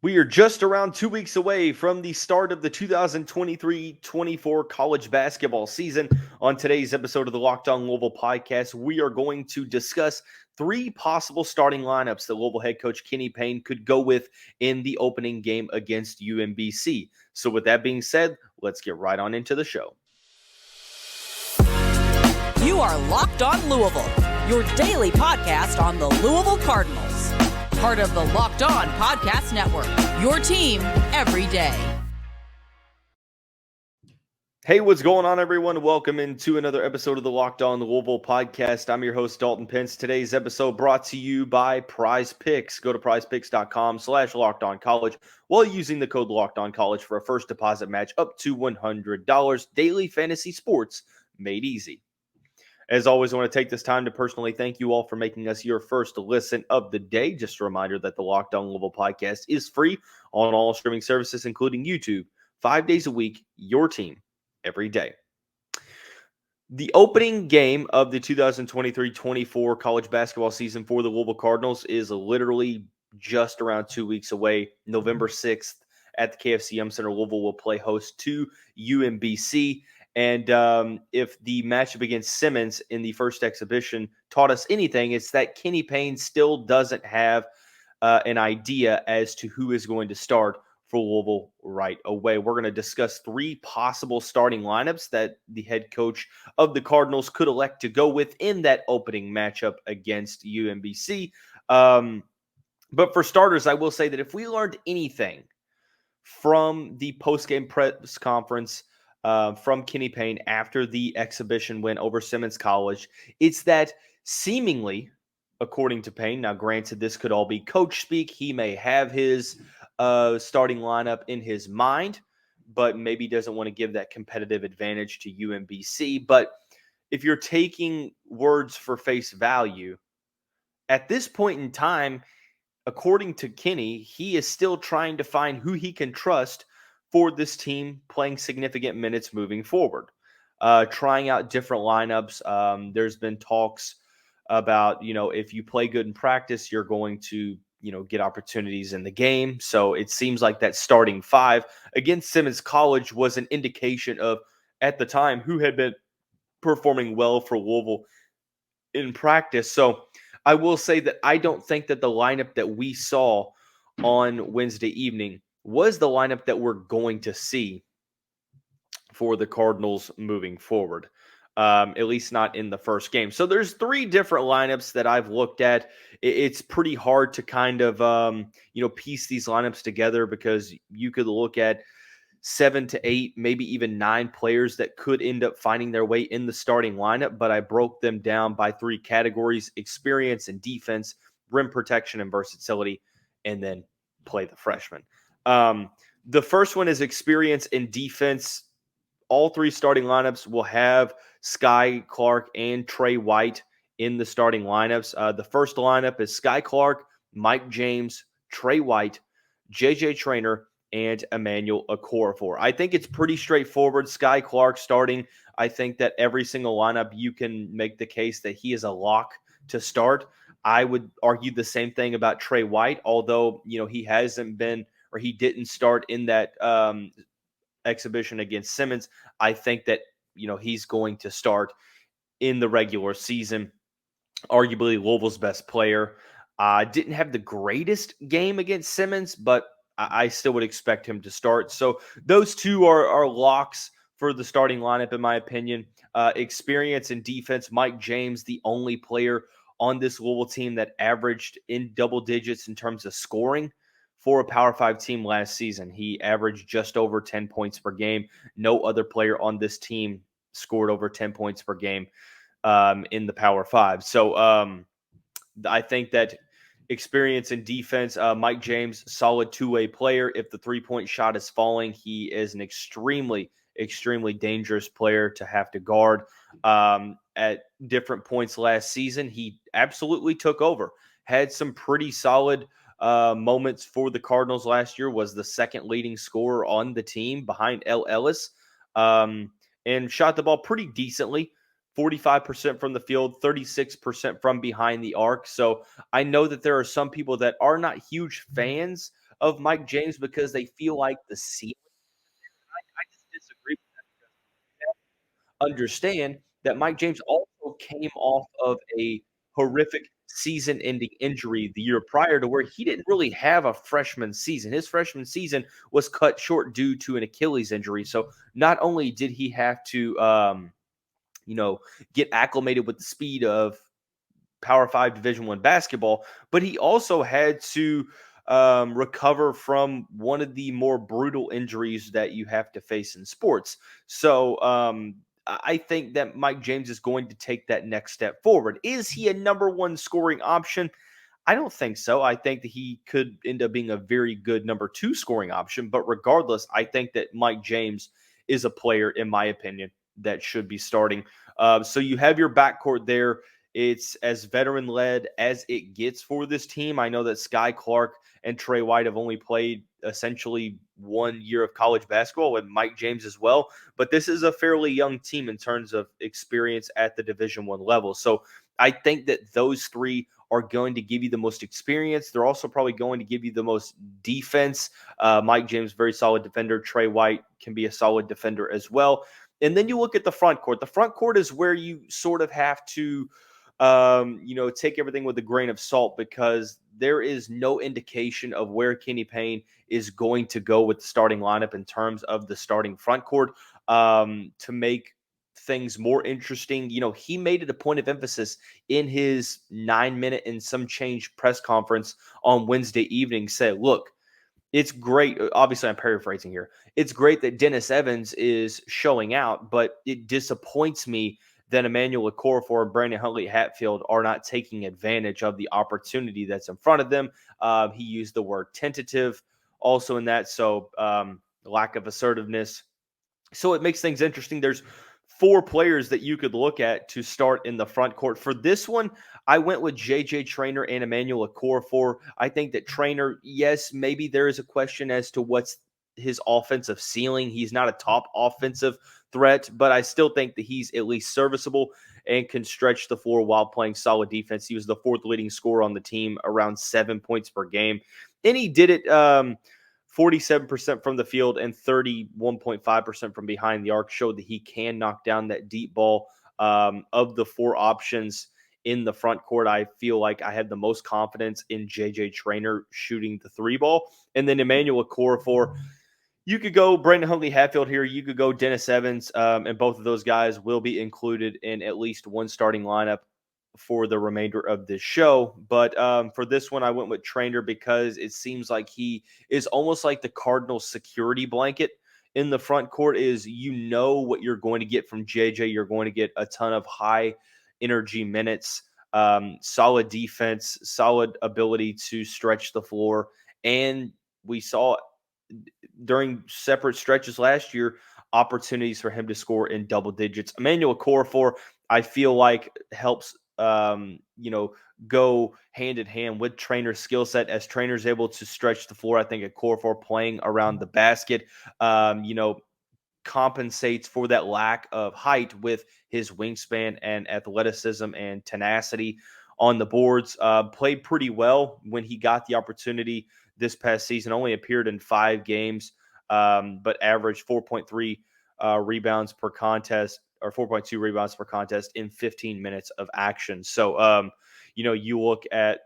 We are just around 2 weeks away from the start of the 2023-24 college basketball season. On today's episode of the Locked On Louisville podcast, we are going to discuss three possible starting lineups that Louisville head coach Kenny Payne could go with in the opening game against UMBC. So with that being said, let's get right on into the show. You are Locked On Louisville, your daily podcast on the Louisville Cardinals. Part of the Locked On Podcast Network, your team every day. Hey, what's going on, everyone? Welcome into another episode of the Locked On Louisville podcast. I'm your host, Dalton Pence. Today's episode brought to you by PrizePicks. Go to prizepicks.com/LockedOnCollege while using the code LockedOnCollege for a first deposit match up to $100. Daily fantasy sports made easy. As always, I want to take this time to personally thank you all for making us your first listen of the day. Just a reminder that the Locked On Louisville podcast is free on all streaming services, including YouTube, 5 days a week, your team every day. The opening game of the 2023-24 college basketball season for the Louisville Cardinals is literally just around 2 weeks away. November 6th at the KFC Center, Louisville will play host to UMBC. And if the matchup against Simmons in the first exhibition taught us anything, it's that Kenny Payne still doesn't have an idea as to who is going to start for Louisville right away. We're going to discuss three possible starting lineups that the head coach of the Cardinals could elect to go with in that opening matchup against UMBC. But for starters, I will say that if we learned anything from the postgame press conference from Kenny Payne after the exhibition win over Simmons College, it's that seemingly, according to Payne, now granted this could all be coach speak, he may have his starting lineup in his mind, but maybe doesn't want to give that competitive advantage to UMBC. But if you're taking words for face value, at this point in time, according to Kenny, he is still trying to find who he can trust for this team playing significant minutes moving forward, trying out different lineups. There's been talks about, if you play good in practice, you're going to, get opportunities in the game. So it seems like that starting five against Simmons College was an indication of, at the time, who had been performing well for Louisville in practice. So I will say that I don't think that the lineup that we saw on Wednesday evening was the lineup that we're going to see for the Cardinals moving forward, at least not in the first game. So there's three different lineups that I've looked at. It's pretty hard to kind of, piece these lineups together because you could look at 7 to 8, maybe even 9 players that could end up finding their way in the starting lineup, but I broke them down by three categories: experience and defense, rim protection and versatility, and then play the freshman. The first one is experience and defense. All three starting lineups will have Skyy, Clark, and Trey White in the starting lineups. The first lineup is Skyy Clark, Mike James, Trey White, Traynor, and Emmanuel Okorafor. I think it's pretty straightforward. Skyy Clark starting. I think that every single lineup you can make the case that he is a lock to start. I would argue the same thing about Trey White, although he hasn't been, or he didn't start in that exhibition against Simmons. I think that he's going to start in the regular season. Arguably Louisville's best player. Didn't have the greatest game against Simmons, but I still would expect him to start. So those two are locks for the starting lineup, in my opinion. Experience and defense, Mike James, the only player on this Louisville team that averaged in double digits in terms of scoring for a Power 5 team last season. He averaged just over 10 points per game. No other player on this team scored over 10 points per game in the Power 5. So I think that experience and defense, Mike James, solid two-way player. If the three-point shot is falling, he is an extremely dangerous player to have to guard. At different points last season, he absolutely took over. Had some pretty solid moments for the Cardinals last year. Was the second leading scorer on the team behind L. Ellis, and shot the ball pretty decently. 45% from the field, 36% from behind the arc. So I know that there are some people that are not huge fans of Mike James because they feel like the ceiling. I just disagree with that. Understand that Mike James also came off of a horrific season-ending injury the year prior to where he didn't really have a freshman season. His freshman season was cut short due to an Achilles injury. So not only did he have to, get acclimated with the speed of Power Five Division One basketball, but he also had to recover from one of the more brutal injuries that you have to face in sports. So I think that Mike James is going to take that next step forward. Is he a number one scoring option? I don't think so. I think that he could end up being a very good number two scoring option. But regardless, I think that Mike James is a player, in my opinion, that should be starting. So you have your backcourt there. It's as veteran led as it gets for this team. I know that Skyy Clark and Trey White have only played essentially 1 year of college basketball, and Mike James as well. But this is a fairly young team in terms of experience at the Division One level. So I think that those three are going to give you the most experience. They're also probably going to give you the most defense. Mike James, very solid defender. Trey White can be a solid defender as well. And then you look at the front court. The front court is where you sort of have to, take everything with a grain of salt because there is no indication of where Kenny Payne is going to go with the starting lineup in terms of the starting front court to make things more interesting. He made it a point of emphasis in his 9-minute and some change press conference on Wednesday evening, said, look, it's great. Obviously, I'm paraphrasing here. It's great that Dennis Evans is showing out, but it disappoints me that Emmanuel Okorafor and Brandon Huntley-Hatfield are not taking advantage of the opportunity that's in front of them. He used the word tentative also in that, so lack of assertiveness. So it makes things interesting. There's 4 players that you could look at to start in the front court. For this one, I went with Traynor and Emmanuel Okorafor. I think that Traynor, yes, maybe there is a question as to what's his offensive ceiling. He's not a top offensive threat, but I still think that he's at least serviceable and can stretch the floor while playing solid defense. He was the 4th leading scorer on the team, around 7 points per game. And he did it 47% from the field and 31.5% from behind the arc, showed that he can knock down that deep ball. Of the 4 options in the front court, I feel like I had the most confidence in Traynor shooting the 3 ball. And then Emmanuel Okorafor, you could go Brandon Huntley-Hatfield here. You could go Dennis Evans, and both of those guys will be included in at least one starting lineup for the remainder of this show. But for this one, I went with Traynor because it seems like he is almost like the Cardinals security blanket in the front court. Is what you're going to get from JJ. You're going to get a ton of high energy minutes, solid defense, solid ability to stretch the floor. And we saw during separate stretches last year opportunities for him to score in double digits. Emmanuel Okorafor, I feel like helps go hand in hand with Traynor's skill set. As Traynor's able to stretch the floor, I think Okorafor playing around the basket, compensates for that lack of height with his wingspan and athleticism and tenacity on the boards. Played pretty well when he got the opportunity this past season. Only appeared in 5 games, but averaged 4.3 rebounds per contest, or 4.2 rebounds per contest in 15 minutes of action. So, you look at,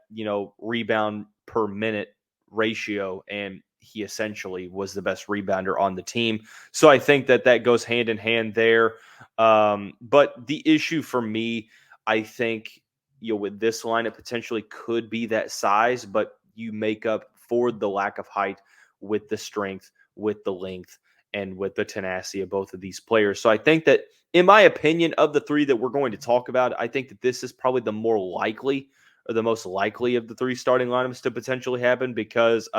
rebound per minute ratio, and he essentially was the best rebounder on the team. So I think that goes hand in hand there. But the issue for me, I think, with this line, it potentially could be that size, but you make up for the lack of height with the strength, with the length, and with the tenacity of both of these players. So I think that, in my opinion, of the 3 that we're going to talk about, I think that this is probably the more likely, or the most likely of the 3 starting lineups to potentially happen, because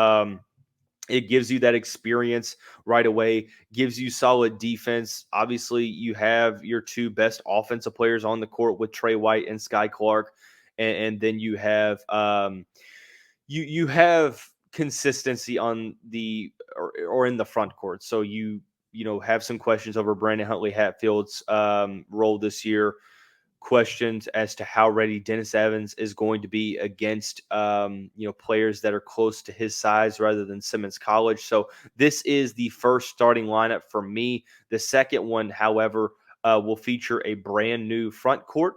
it gives you that experience right away, gives you solid defense. Obviously, you have your 2 best offensive players on the court with Trey White and Skyy Clark, and then you have you have consistency on the or in the front court. So you have some questions over Brandon Huntley-Hatfield's role this year. questions as to how ready Dennis Evans is going to be against players that are close to his size rather than Simmons College. So this is the first starting lineup for me. The second one, however, will feature a brand new front court,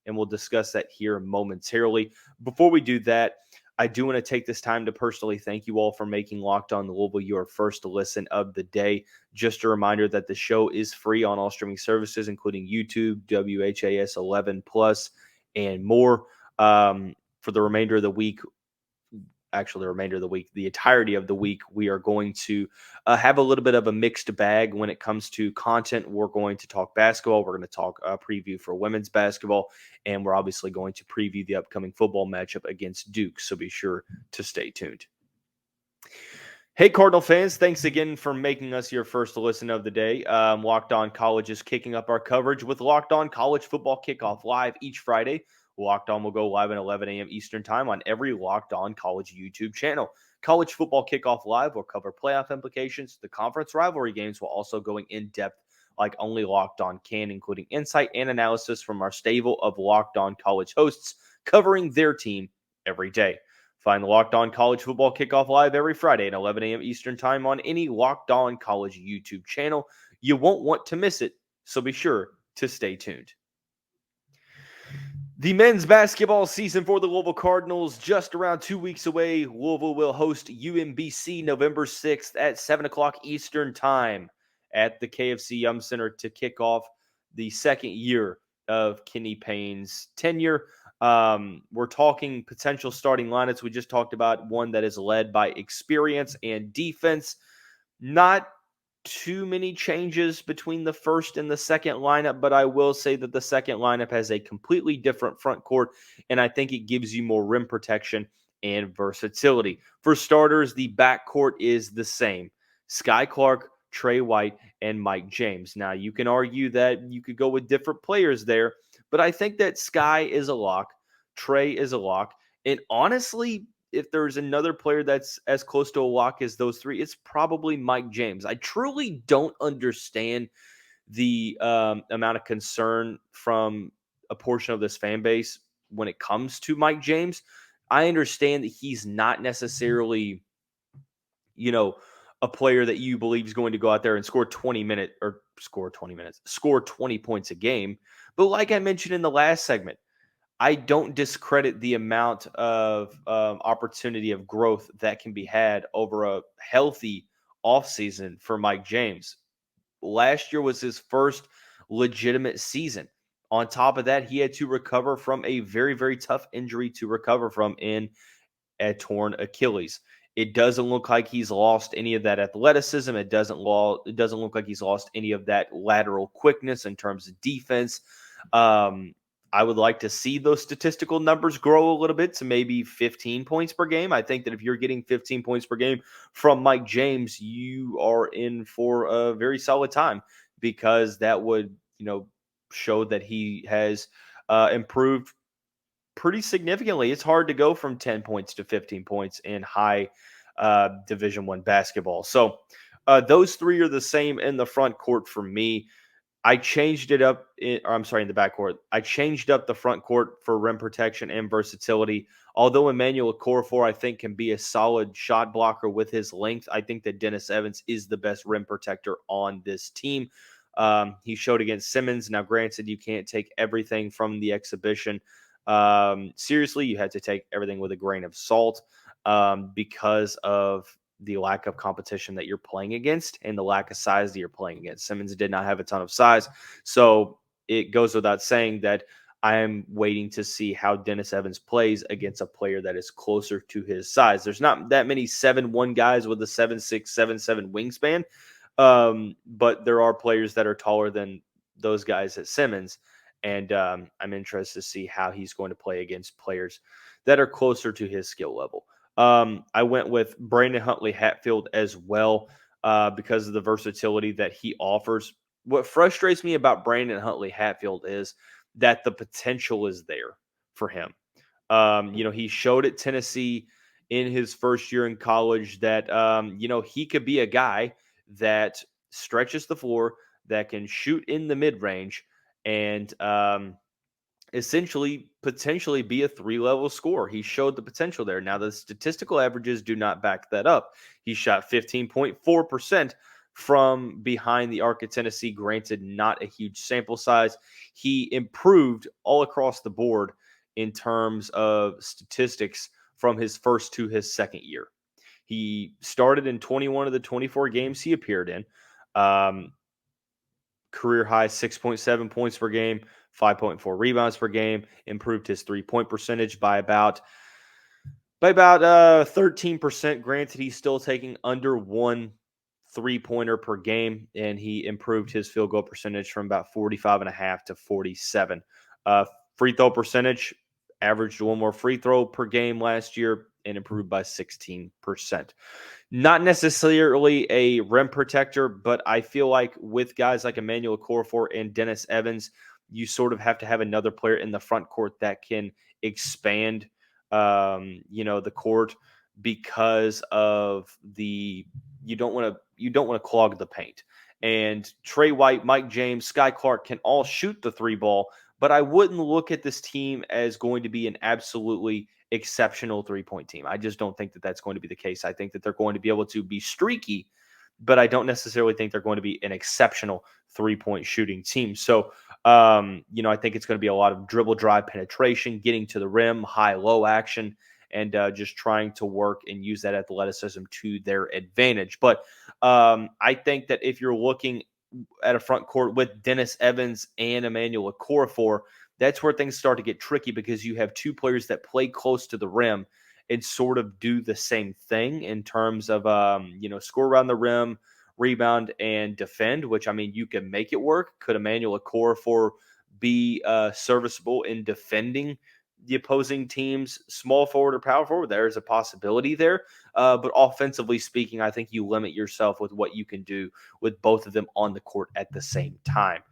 and we'll discuss that here momentarily. Before we do that, I do want to take this time to personally thank you all for making Locked On Louisville your first listen of the day. Just a reminder that the show is free on all streaming services, including YouTube, WHAS 11 Plus, and more. For the remainder of the week, the entirety of the week, we are going to have a little bit of a mixed bag when it comes to content. We're going to talk basketball. We're going to talk preview for women's basketball, and we're obviously going to preview the upcoming football matchup against Duke. So be sure to stay tuned. Hey, Cardinal fans, thanks again for making us your first listen of the day. Locked On College is kicking up our coverage with Locked On College Football Kickoff live each Friday. Locked On will go live at 11 a.m. Eastern Time on every Locked On College YouTube channel. College Football Kickoff Live will cover playoff implications. The conference rivalry games will also going in depth like only Locked On can, including insight and analysis from our stable of Locked On College hosts covering their team every day. Find the Locked On College Football Kickoff Live every Friday at 11 a.m. Eastern Time on any Locked On College YouTube channel. You won't want to miss it, so be sure to stay tuned. The men's basketball season for the Louisville Cardinals just around 2 weeks away. Louisville will host UMBC November 6th at 7 o'clock Eastern Time at the KFC Yum Center to kick off the second year of Kenny Payne's tenure. We're talking potential starting lineups. We just talked about one that is led by experience and defense. Not too many changes between the first and the second lineup, but I will say that the second lineup has a completely different front court, and I think it gives you more rim protection and versatility. For starters, the back court is the same. Skyy Clark, Trey White, and Mike James. Now, you can argue that you could go with different players there, but I think that Skyy is a lock, Trey is a lock, and honestly, if there's another player that's as close to a lock as those three, it's probably Mike James. I truly don't understand the amount of concern from a portion of this fan base when it comes to Mike James. I understand that he's not necessarily, a player that you believe is going to go out there and score 20 points a game. But like I mentioned in the last segment, I don't discredit the amount of opportunity of growth that can be had over a healthy offseason for Mike James. Last year was his first legitimate season. On top of that, he had to recover from a very, very tough injury to recover from in a torn Achilles. It doesn't look like he's lost any of that athleticism. It doesn't look like he's lost any of that lateral quickness in terms of defense. I would like to see those statistical numbers grow a little bit to maybe 15 points per game. I think that if you're getting 15 points per game from Mike James, you are in for a very solid time, because that would, show that he has improved pretty significantly. It's hard to go from 10 points to 15 points in high Division I basketball. So those three are the same in the front court for me. I changed it up, in the backcourt. I changed up the front court for rim protection and versatility. Although Emmanuel Okorafor, I think, can be a solid shot blocker with his length, I think that Dennis Evans is the best rim protector on this team. He showed against Simmons. Now, granted, you can't take everything from the exhibition seriously. You had to take everything with a grain of salt because of the lack of competition that you're playing against and the lack of size that you're playing against. Simmons did not have a ton of size. So it goes without saying that I am waiting to see how Dennis Evans plays against a player that is closer to his size. There's not that many 7'1" guys with a 7'6", 7'7" wingspan. But there are players that are taller than those guys at Simmons. And I'm interested to see how he's going to play against players that are closer to his skill level. I went with Brandon Huntley-Hatfield as well because of the versatility that he offers. What frustrates me about Brandon Huntley-Hatfield is that the potential is there for him. He showed at Tennessee in his first year in college that, he could be a guy that stretches the floor, that can shoot in the mid-range, and essentially potentially be a 3-level scorer. He showed the potential there. Now, the statistical averages do not back that up. He shot 15.4% from behind the arc at Tennessee. Granted, not a huge sample size. He improved all across the board in terms of statistics from his first to his second year. He started in 21 of the 24 games he appeared in. Career high 6.7 points per game, 5.4 rebounds per game, improved his 3-point percentage by about 13%. Granted, he's still taking under one 3-pointer per game, and he improved his field goal percentage from about 45.5 to 47. Free throw percentage, averaged one more free throw per game last year and improved by 16%. Not necessarily a rim protector, but I feel like with guys like Emmanuel Okorafor and Dennis Evans, you sort of have to have another player in the front court that can expand, the court, because of you don't want to clog the paint. And Trey White, Mike James, Skyy Clark can all shoot the 3 ball, but I wouldn't look at this team as going to be an absolutely exceptional 3-point team. I just don't think that that's going to be the case. I think that they're going to be able to be streaky, but I don't necessarily think they're going to be an exceptional 3-point shooting team. So, I think it's going to be a lot of dribble, drive, penetration, getting to the rim, high-low action, and just trying to work and use that athleticism to their advantage. But I think that if you're looking at a front court with Dennis Evans and Emmanuel Okorafor, that's where things start to get tricky, because you have 2 players that play close to the rim and sort of do the same thing in terms of, score around the rim, rebound, and defend, which, I mean, you can make it work. Could Emmanuel Okorafor be serviceable in defending the opposing team's small forward or power forward? There's a possibility there. But offensively speaking, I think you limit yourself with what you can do with both of them on the court at the same time.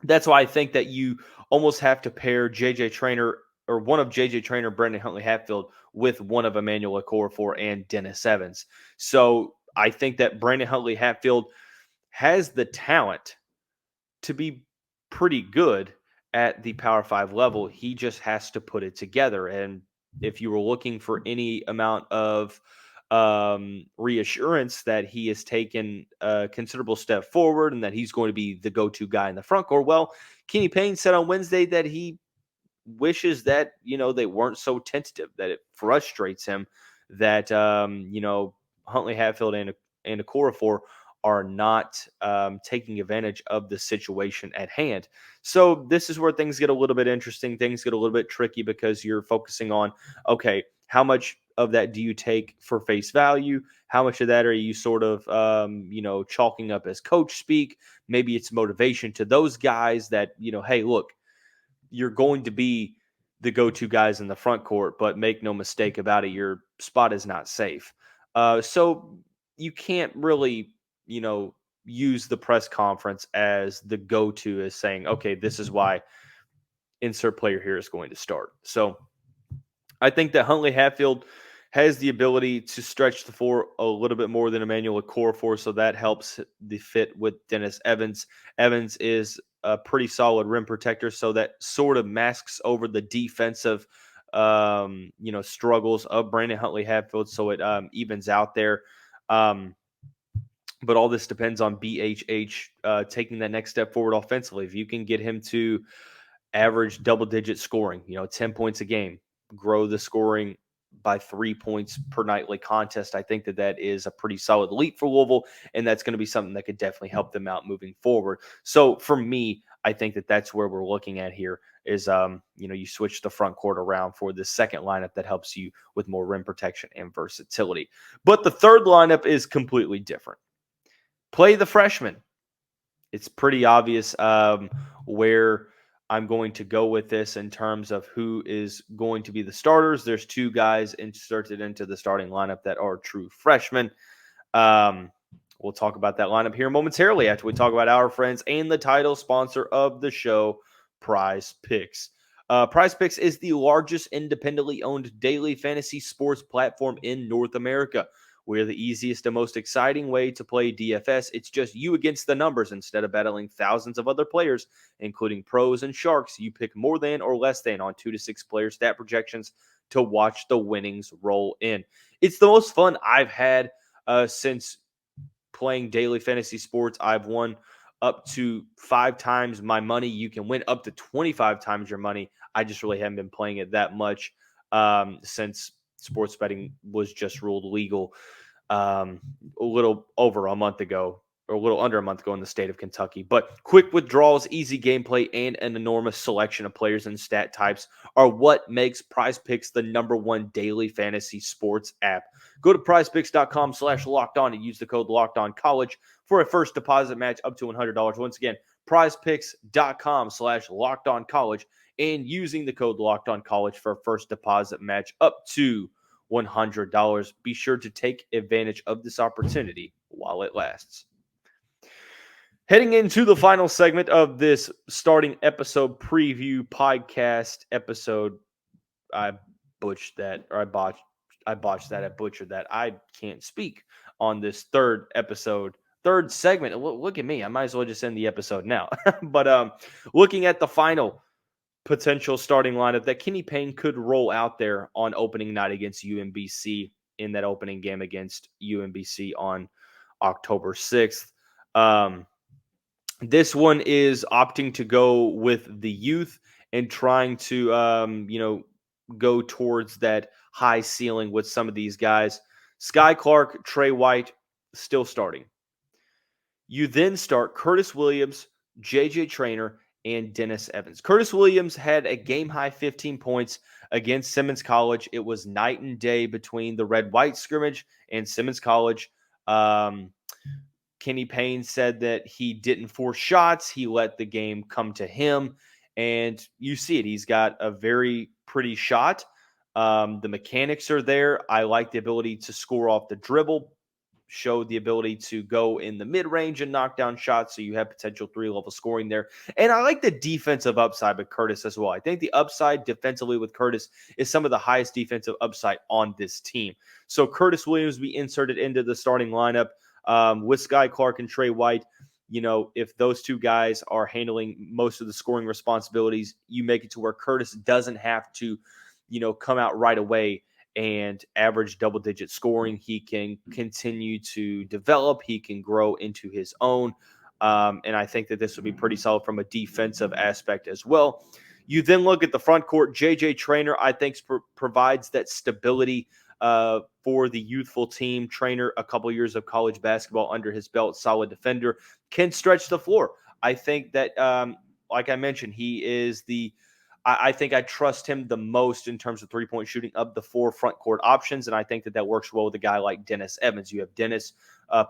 That's why I think that you almost have to pair JJ Traynor, or one of JJ Traynor, Brendan Huntley-Hatfield, with one of Emmanuel Okorafor and Dennis Evans. So I think that Brandon Huntley-Hatfield has the talent to be pretty good at the Power 5 level. He just has to put it together. And if you were looking for any amount of reassurance that he has taken a considerable step forward and that he's going to be the go-to guy in the front court, well, Kenny Payne said on Wednesday that he wishes that, they weren't so tentative, that it frustrates him that, Huntley-Hatfield and Okorafor are not taking advantage of the situation at hand. So this is where things get a little bit interesting. Things get a little bit tricky, because you're focusing on, okay, how much of that do you take for face value? How much of that are you sort of, chalking up as coach speak? Maybe it's motivation to those guys that, hey, look, you're going to be the go-to guys in the front court, but make no mistake about it, your spot is not safe. So you can't really, use the press conference as the go-to, as saying, okay, this is why insert player here is going to start. So I think that Huntley-Hatfield has the ability to stretch the floor a little bit more than Emmanuel Okorafor, so that helps the fit with Dennis Evans. Evans is a pretty solid rim protector, so that sort of masks over the defensive, struggles of Brandon Huntley-Hatfield, so it evens out there. But all this depends on BHH taking that next step forward offensively. If you can get him to average double-digit scoring, 10 points a game, grow the scoring by 3 points per nightly contest, I think that is a pretty solid leap for Louisville, and that's going to be something that could definitely help them out moving forward. So for me, I think that that's where we're looking at here is, you switch the front court around for the second lineup that helps you with more rim protection and versatility. But the third lineup is completely different. Play the freshman. It's pretty obvious where I'm going to go with this in terms of who is going to be the starters. There's 2 guys inserted into the starting lineup that are true freshmen. We'll talk about that lineup here momentarily after we talk about our friends and the title sponsor of the show, PrizePicks. PrizePicks is the largest independently owned daily fantasy sports platform in North America. We're the easiest and most exciting way to play DFS. It's just you against the numbers instead of battling thousands of other players, including pros and sharks. You pick more than or less than on 2 to 6 player stat projections to watch the winnings roll in. It's the most fun I've had since playing daily fantasy sports. I've won up to 5 times my money. You can win up to 25 times your money. I just really haven't been playing it that much since sports betting was just ruled legal a little over a month ago, or a little under a month ago in the state of Kentucky. But quick withdrawals, easy gameplay, and an enormous selection of players and stat types are what makes PrizePicks the #1 daily fantasy sports app. Go to prizepicks.com/lockedon and use the code LOCKEDONCollege for a first deposit match up to $100. Once again, prizepicks.com/lockedoncollege and using the code LOCKEDONCollege for a first deposit match up to $100. Be sure to take advantage of this opportunity while it lasts. Heading into the final segment of this starting episode preview podcast episode, I botched that. I butchered that. I can't speak on this third segment. Look at me. I might as well just end the episode now. But looking at the final potential starting lineup that Kenny Payne could roll out there on opening night against UMBC in that opening game against UMBC on October 6th. This one is opting to go with the youth and trying to, go towards that high ceiling with some of these guys. Skyy Clark, Trey White, still starting. You then start Curtis Williams, JJ Traynor, and Dennis Evans. Curtis Williams had a game-high 15 points against Simmons College. It was night and day between the red-white scrimmage and Simmons College. Kenny Payne said that he didn't force shots. He let the game come to him. And you see it. He's got a very pretty shot. The mechanics are there. I like the ability to score off the dribble, showed the ability to go in the mid-range and knock down shots, so you have potential 3-level scoring there. And I like the defensive upside with Curtis as well. I think the upside defensively with Curtis is some of the highest defensive upside on this team. So Curtis Williams be inserted into the starting lineup with Skyy Clark and Trey White. If those two guys are handling most of the scoring responsibilities, you make it to where Curtis doesn't have to, come out right away and average double-digit scoring. He can continue to develop. He can grow into his own. And I think that this would be pretty solid from a defensive aspect as well. You then look at the front court. JJ Traynor, I think, provides that stability for the youthful team. Traynor, a couple years of college basketball under his belt, solid defender, can stretch the floor. I think that, like I mentioned, he is I think I trust him the most in terms of three-point shooting of the 4 front court options, and I think that works well with a guy like Dennis Evans. You have Dennis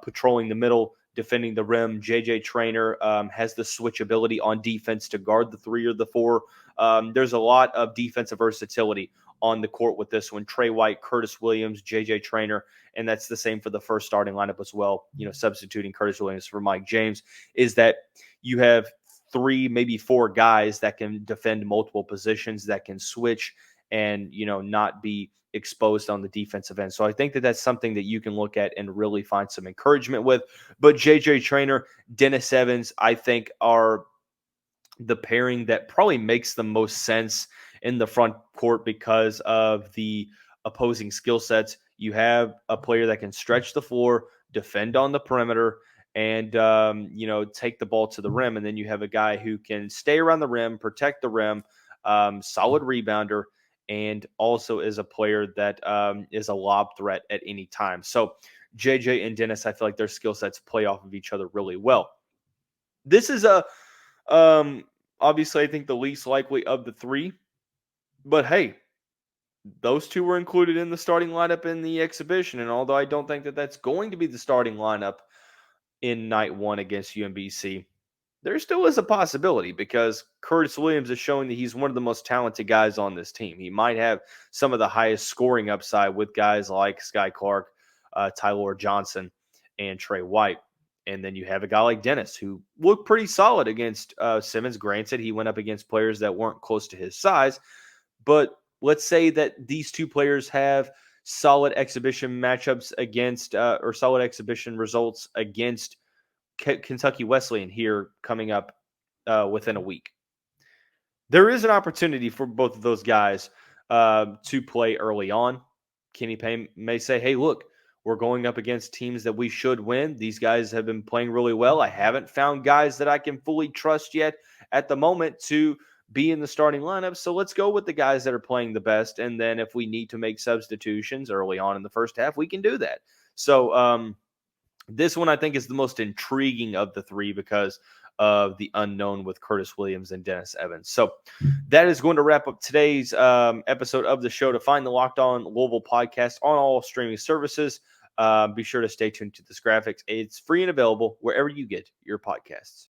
patrolling the middle, defending the rim. JJ Traynor has the switchability on defense to guard the 3 or the 4. There's a lot of defensive versatility on the court with this one. Trey White, Curtis Williams, JJ Traynor, and that's the same for the first starting lineup as well. Substituting Curtis Williams for Mike James, is that you have 3, maybe 4 guys that can defend multiple positions, that can switch and, not be exposed on the defensive end. So I think that that's something that you can look at and really find some encouragement with. But JJ Traynor, Dennis Evans, I think are the pairing that probably makes the most sense in the front court because of the opposing skill sets. You have a player that can stretch the floor, defend on the perimeter, and, take the ball to the rim. And then you have a guy who can stay around the rim, protect the rim, solid rebounder, and also is a player that is a lob threat at any time. So JJ and Dennis, I feel like their skill sets play off of each other really well. This is obviously, I think the least likely of the 3. But hey, those 2 were included in the starting lineup in the exhibition. And although I don't think that that's going to be the starting lineup in night 1 against UMBC, there still is a possibility because Curtis Williams is showing that he's one of the most talented guys on this team. He might have some of the highest scoring upside with guys like Skyy Clark, Ty-Laur Johnson, and Trey White. And then you have a guy like Dennis who looked pretty solid against Simmons. Granted, he went up against players that weren't close to his size. But let's say that these 2 players have solid exhibition matchups against or solid exhibition results against Kentucky Wesleyan here coming up within a week. There is an opportunity for both of those guys to play early on. Kenny Payne may say, hey, look, we're going up against teams that we should win. These guys have been playing really well. I haven't found guys that I can fully trust yet at the moment to be in the starting lineup. So let's go with the guys that are playing the best. And then if we need to make substitutions early on in the first half, we can do that. So this one I think is the most intriguing of the three because of the unknown with Curtis Williams and Dennis Evans. So that is going to wrap up today's episode of the show. To find the Locked On Louisville podcast on all streaming services, be sure to stay tuned to this graphics. It's free and available wherever you get your podcasts.